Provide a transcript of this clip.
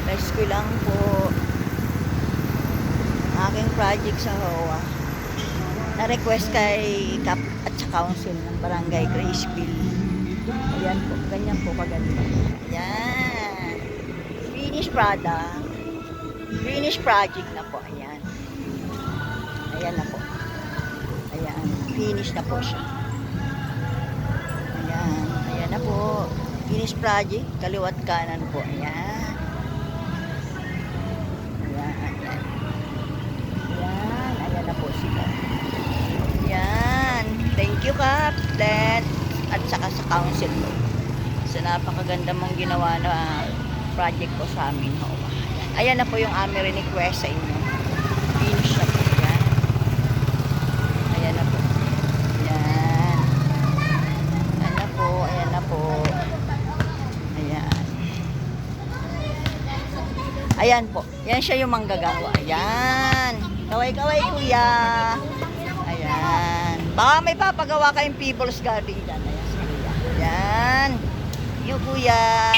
Rescue lang po. Aking project sa HOA. Na-request kay CAP at sa Council ng Barangay Graceville. Ayan po, ganyan po kaganda. Ayan. Finished product. Finished project na po. Ayan. Ayan na po. Ayan. Finish na po siya. Ayan. Ayan na po. Finished project. Kaliwat kanan po. Ayan. Ayan. Ayan. Ayan. Ayan na po sila. Ayan. Thank you, Captain. At saka sa council po. So, napakaganda mong ginawa na project ko sa amin. Ayan. Ayan na po yung aming request sa inyo. Finish na po. Ayan. Ayan na po. Ayan. Ayan na po. Ayan na po. Ayan. Ayan po. Yan siya yung manggagawa. Ayan. Kaway-kaway, kuya. Ayan. Baka may papagawa kayong people's garden dyan. Ayan, si kuya. Ayan. Yung kuya.